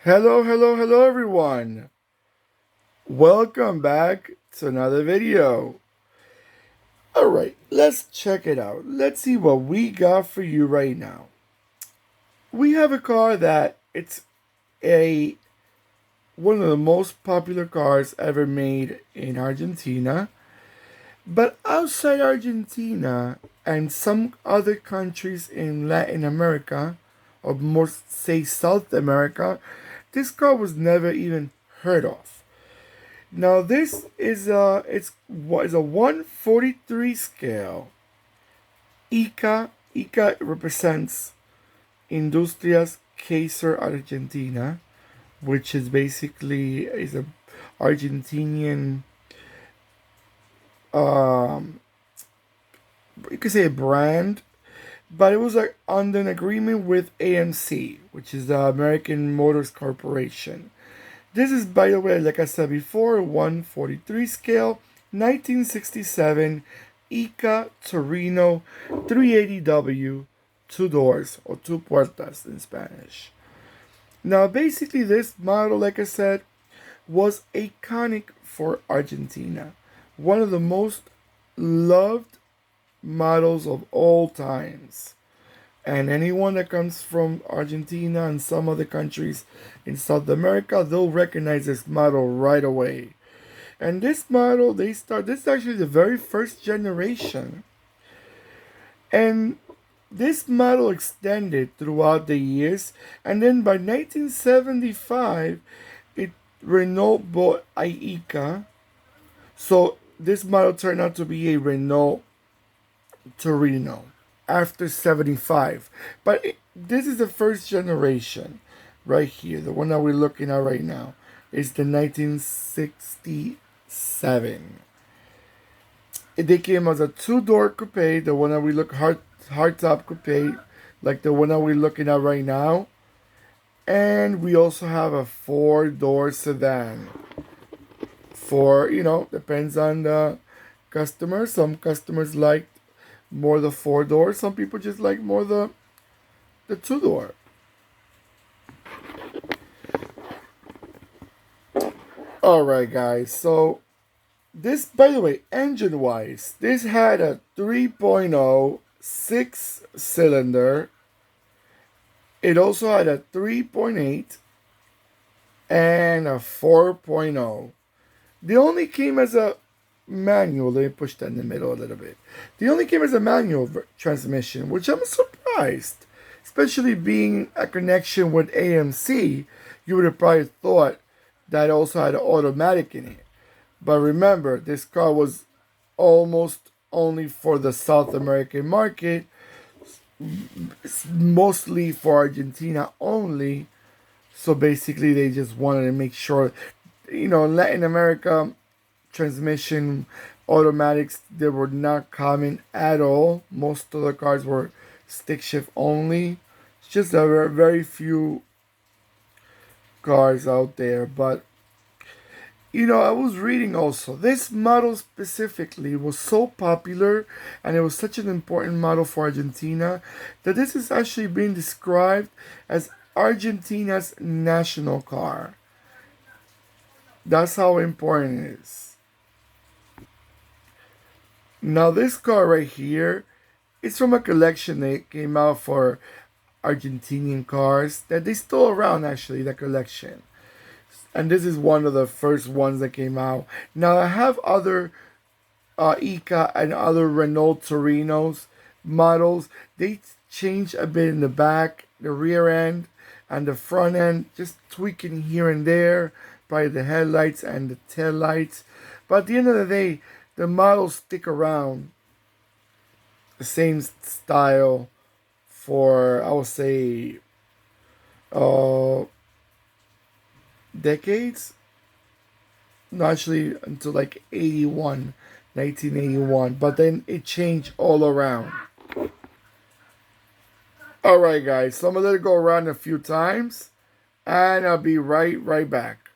Hello, hello, hello everyone. Welcome back to another video. Alright, let's check it out. Let's see what we got for you right now. We have a car that it's a one of the most popular cars ever made in Argentina. But outside Argentina and some other countries in Latin America, or more say South America, this car was never even heard of. Now this is a 143 scale. IKA represents Industrias Kaiser Argentina, which is basically is a Argentinian um you could say a brand, but it was like under an agreement with AMC, which is the American Motors Corporation. This is, by the way, like I said before, 143 scale, 1967 IKA Torino 380W, two doors or two puertas in Spanish. Now, basically, this model, like I said, was iconic for Argentina. One of the most loved models of all times. And anyone that comes from Argentina and some other countries in South America, they'll recognize this model right away. And this model, this is actually the very first generation. And this model extended throughout the years. And then by 1975, it Renault bought IKA. So this model turned out to be a Renault Torino after 75. But this is the first generation right here. The one that we're looking at right now is the 1967. They came as a two-door coupe, the one that we look hardtop coupe, like the one that we're looking at right now. And we also have a four-door sedan. Depends on the customer. Some customers like more the four door. Some people just like more the two door. All right, guys. So this, by the way, engine wise, this had a 3.0 six-cylinder. It also had a 3.8 and a 4.0. They only came as a manual. Let me push that in the middle a little bit. They only came as a manual transmission, which I'm surprised. Especially being a connection with AMC, you would have probably thought that also had an automatic in it. But remember, this car was almost only for the South American market, mostly for Argentina only. So basically, they just wanted to make sure, Latin America, transmission automatics, they were not common at all. Most of the cars were stick shift only. It's just there were very few cars out there. But I was reading also, this model specifically was so popular and it was such an important model for Argentina that this is actually being described as Argentina's national car. That's how important it is. Now, this car right here is from a collection that came out for Argentinian cars that they still around, actually, the collection. And this is one of the first ones that came out. Now, I have other IKA and other Renault Torinos models. They change a bit in the back, the rear end, and the front end, just tweaking here and there, probably the headlights and the tail lights. But at the end of the day, the models stick around the same style for, I would say, uh, decades. No, actually, until like 81, 1981. But then it changed all around. Alright, guys, so I'm gonna let it go around a few times, and I'll be right back.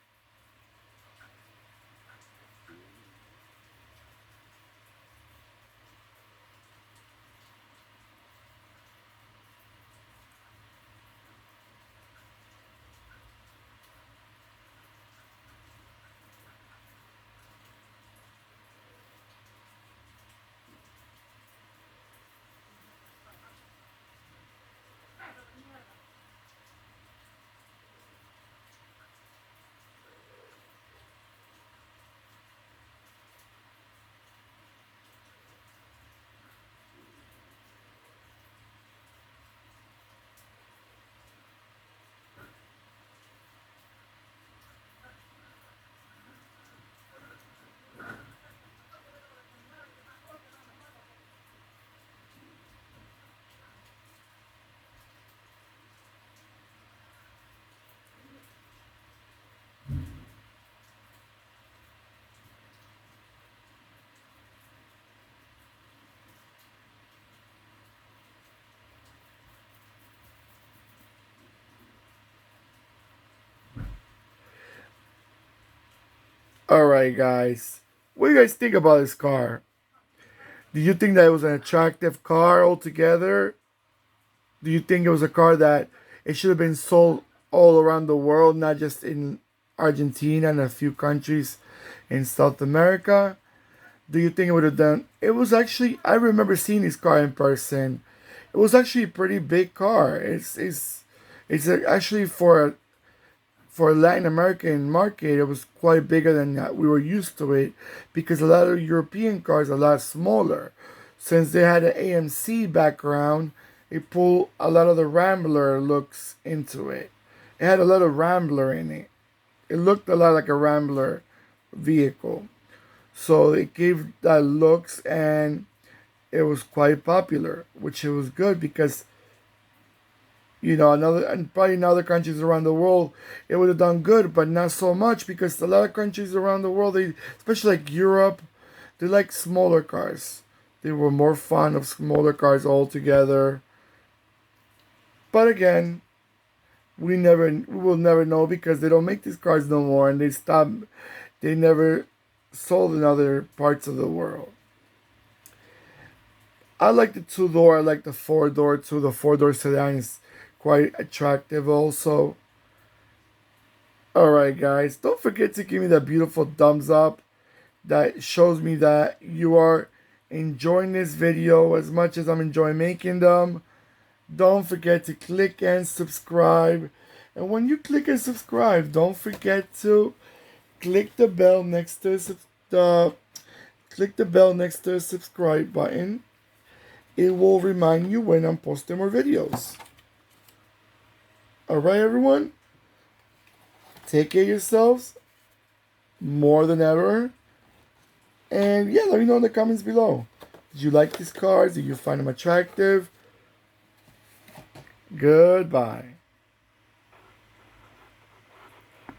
Alright, guys. What do you guys think about this car? Do you think that it was an attractive car altogether? Do you think it was a car that it should have been sold all around the world, not just in Argentina and a few countries in South America? Do you think it would have done? It was actually, I remember seeing this car in person. It was actually a pretty big car. Actually for a Latin American market, it was quite bigger than that. We were used to it because a lot of European cars are a lot smaller. Since they had an AMC background, it pulled a lot of the Rambler looks into it. It had a lot of Rambler in it. It looked a lot like a Rambler vehicle. So it gave that looks, and it was quite popular, which it was good because another, and probably in other countries around the world, it would have done good, but not so much because a lot of countries around the world, they, especially like Europe, they like smaller cars. They were more fond of smaller cars altogether. But again, we will never know because they don't make these cars no more, and they stopped. They never sold in other parts of the world. I like the two door. I like the four door too. The four-door sedan is quite attractive also. Alright guys, don't forget to give me that beautiful thumbs up. That shows me that you are enjoying this video as much as I'm enjoying making them. Don't forget to click and subscribe. And when you click and subscribe, don't forget to click the bell next to the subscribe button. It will remind you when I'm posting more videos. Alright everyone, take care of yourselves more than ever. And yeah, let me know in the comments below. Did you like these cars? Did you find them attractive? Goodbye.